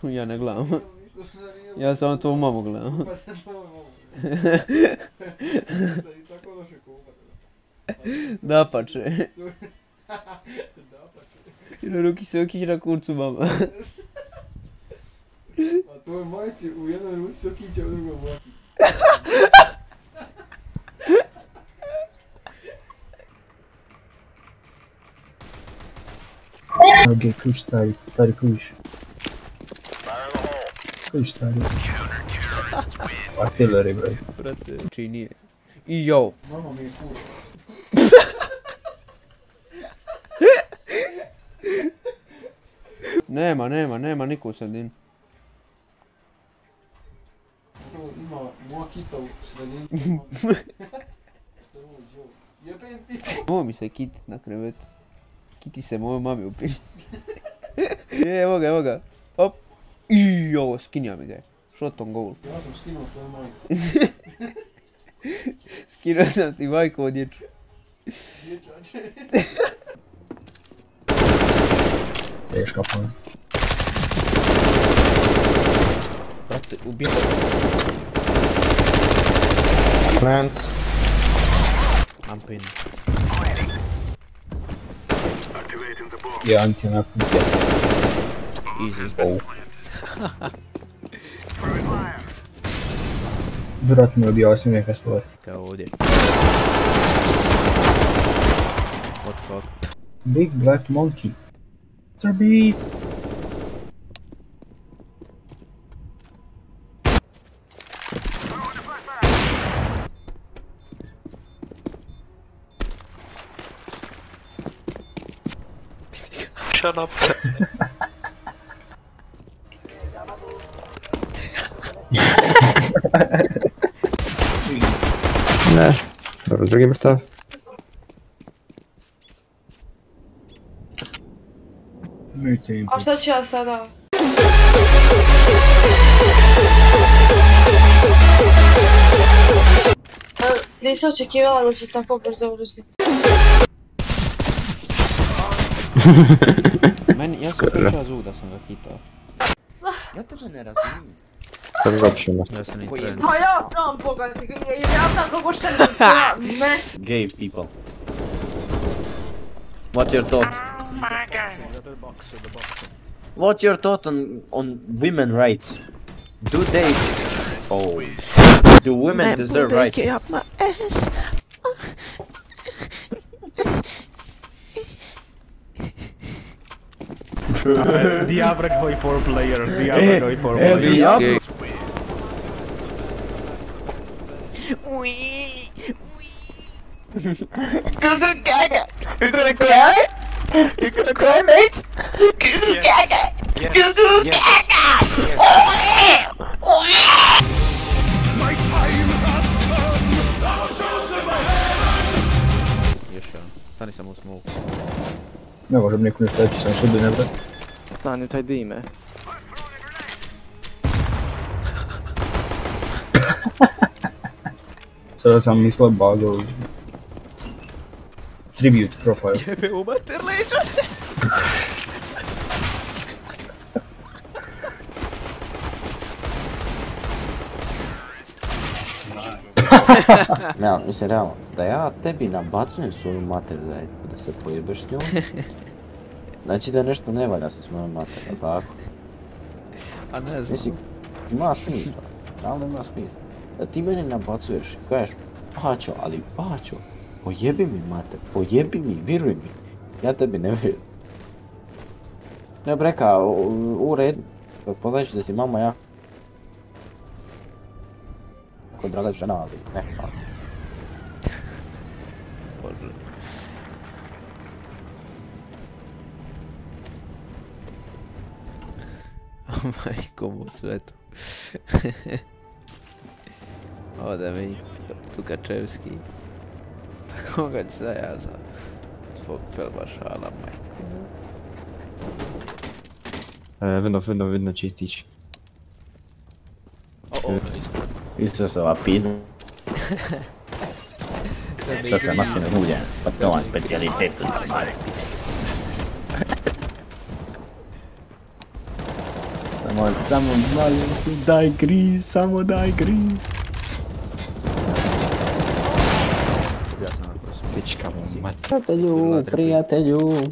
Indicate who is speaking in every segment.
Speaker 1: Ja ne gledam. Ja samo tvoju mamu gledam. Dapače. I na ruki sokić, na kurcu mama.
Speaker 2: A tvojoj majici u jednoj ruci sokića, u drugoj vlaki.
Speaker 3: Ok, ključ stari ključ. Ključ stari. Artilleri, broj.
Speaker 1: Brate, čini je. I jo.
Speaker 2: Mama mi je kura.
Speaker 1: Nema niko u sredini.
Speaker 2: Ima moja kita u sredini. Jebem ti.
Speaker 1: Mogu mi se kitit na krevetu. Kiti se mojoj mami upili. Evo ga. Hop. I ovo, skinja mi ga je. Shot on goal.
Speaker 2: Ja sam skinuo tvoju majicu.
Speaker 1: Skinuo sam ti majku od dječu.
Speaker 2: Dječače.
Speaker 3: Teška pana.
Speaker 1: Brate, ubijam.
Speaker 4: Plant.
Speaker 1: I'm pin.
Speaker 3: Jedan ti je nakon.
Speaker 1: Easy.
Speaker 3: Oh. Vjerojatno mi objasnio neka stvar.
Speaker 1: Kao ovdje. What the fuck?
Speaker 3: Big black monkey. Srbi!
Speaker 4: Shut up. Ne, dobro, drugi mrtav.
Speaker 5: A šta ću ja sada? Nisam očekivala da će tako brzo urušiti.
Speaker 1: Ja sam pričao zvuk da sam ga hitao. Ja tebe ne razumijem.
Speaker 4: Prvočimo.
Speaker 1: Ja sam i tren.
Speaker 5: Pa ja znam pogledati, ja znam kako što ne.
Speaker 6: Gay people. What's your thought? What's your thought on women rights? Do they... Oh. Do women deserve rights?
Speaker 1: Up my ass.
Speaker 7: Diabra going for player. Diabra going for player.
Speaker 1: Gaga. You're gonna cry? You're gonna cry, mate? Gaga. Gaga. My time has come. I'll show them my heaven. Još jedan. Stani samo u smoke.
Speaker 3: Ne možem nikom ništa reći, sam šubi nebra.
Speaker 7: Stani u taj dime.
Speaker 3: Sada sam mislio bagao. Tribute profile.
Speaker 1: Jebe u mater leđa.
Speaker 6: Ne, mislim realno, da ja tebi nabacujem svoju mater da se pojebeš s njom, znači da nešto ne valja sa svojom mater, jel' tako?
Speaker 1: A ne znam.
Speaker 6: Mislim, ima smisla, realno ima smisla. Da ti meni nabacuješ i kažeš, Pačo, ali Pačo, pojebi mi mater, pojebi mi, vjeruj mi, ja tebi ne vjerujem. Ja bih rekao, u redu, poznaću da ti mama jako draga žena, ali ne, ali.
Speaker 1: Bože. Majko mu svetu. Ode mi Tukačevski. Pa koga ću sad ja za svog filma šala, majko.
Speaker 3: Vidno će tići.
Speaker 6: Isusova pizda. To se masline ulje, pa to vam specijalitet u Isusove. Samo molim se, daj gri, samo daj gri.
Speaker 1: Ja sam na kroz.
Speaker 3: Pička mu mati.
Speaker 6: Prijatelju, prijatelju.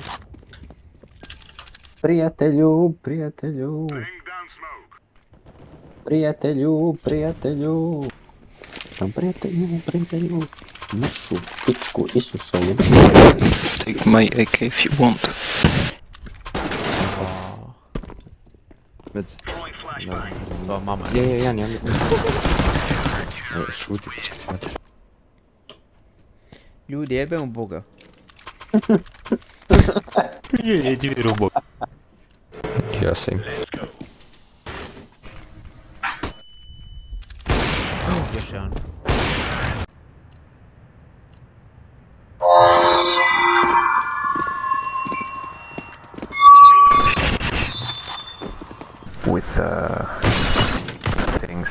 Speaker 6: Prijatelju, prijatelju. Prijatelju, prijatelju. Tam prijatelju, prijatelju. Našu pičku Isusovu.
Speaker 8: Take my AK if you want.
Speaker 3: Med.
Speaker 1: To mama.
Speaker 3: Jan. Šuti, pička ti mater.
Speaker 1: Ljudi, jebemo Boga.
Speaker 7: Jedi rubo.
Speaker 4: Ja sam.
Speaker 1: Još jedan.
Speaker 8: With things.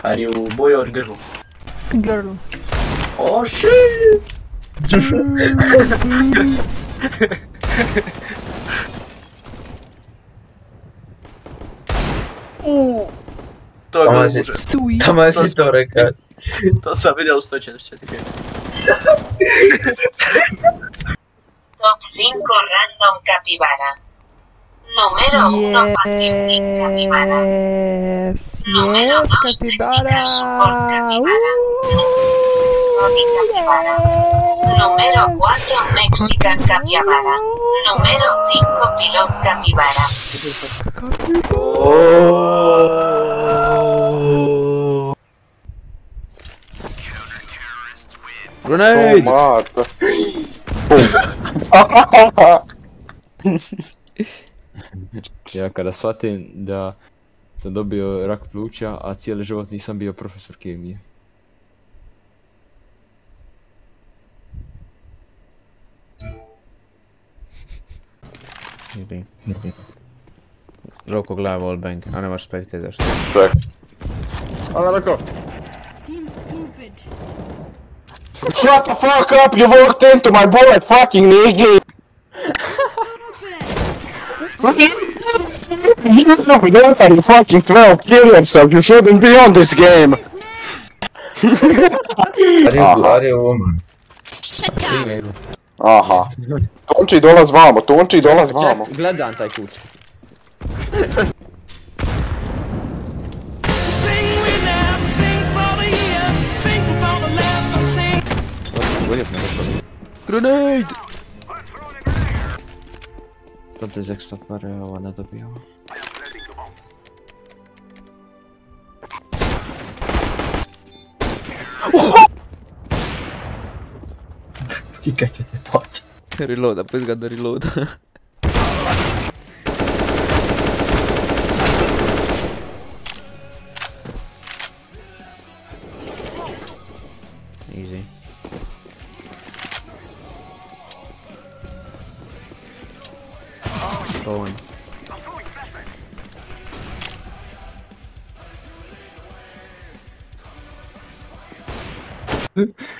Speaker 5: Are you boy or girl?
Speaker 9: Girl.
Speaker 5: Oh shit! To je bilo užas.
Speaker 9: Tamo
Speaker 5: si to rekao. To sam vidio u 144.
Speaker 10: Top 5 random capibara. Número 1 Patrick capibara. Número 2 Technical Support capibara. Sonic capibara. Número 4 Mexican capibara. Número 5 Pilot capibara.
Speaker 1: Grenade!
Speaker 3: Ja kada shvatim da sam dobio rak pluća, a cijeli život nisam bio profesor kemije.
Speaker 1: Jebim. Roko glava wallbang, a nemaš spekte zašto.
Speaker 2: Ček. Ana rekao.
Speaker 9: Team stupid.
Speaker 2: Shut the fuck up, you walked into my bullet fucking nigga! You don't have the fucking 12, kill yourself, you shouldn't be on this game!
Speaker 4: Are you woman?
Speaker 2: Aha. Tonči dolaz vamo, Tonči dolaz vamo.
Speaker 3: Gledam taj kut.
Speaker 1: Grenade!
Speaker 3: To je ekstra pare, ova ne dobijamo.
Speaker 6: I kad će te poći?
Speaker 1: Reloada, pojď ga da reloada. Easy. Going.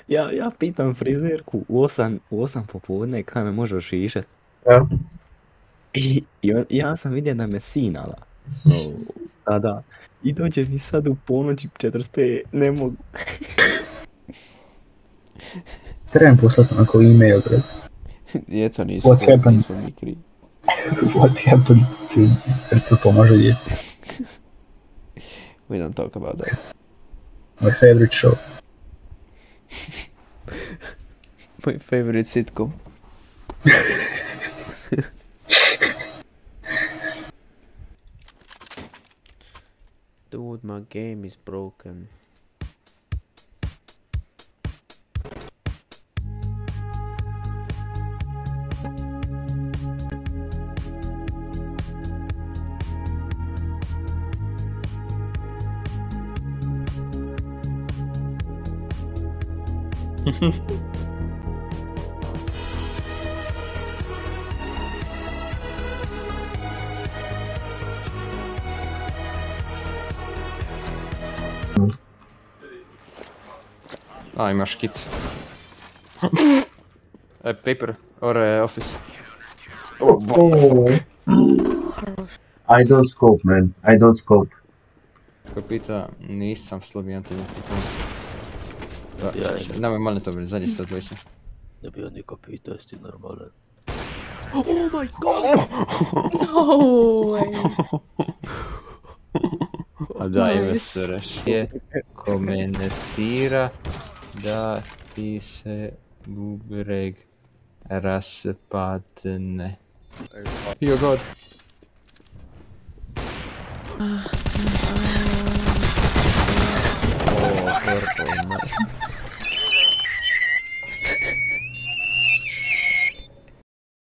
Speaker 6: Ja pitam frizerku u 8 popodne kada me može ošišat.
Speaker 4: Ja.
Speaker 6: I ja sam vidio da me sinala. Da. I dođe mi sad u ponoći 45, ne mogu.
Speaker 3: Trebam poslati onako e-mail, bre.
Speaker 1: Djeca nisu nismo mi krivi.
Speaker 3: What happened to Erpur pomaže djeci?
Speaker 1: We don't talk about that.
Speaker 3: My favorite show.
Speaker 1: My favorite sitcom. Dude, my game is broken.
Speaker 3: A, imaš kit. Paper or office.
Speaker 2: Oh. I don't scope, man. I don't scope.
Speaker 3: Ko pita, nisam slobijan te pitao. Nemoj malo to bre, zadnji 120.
Speaker 6: Ne bi on niko pitao, jesi ti normalan.
Speaker 1: Oh my god!
Speaker 9: No way.
Speaker 3: A da, ime se rešije, komentira da ti se bubreg raspadne. Yo god.
Speaker 1: Oh, purple, nice.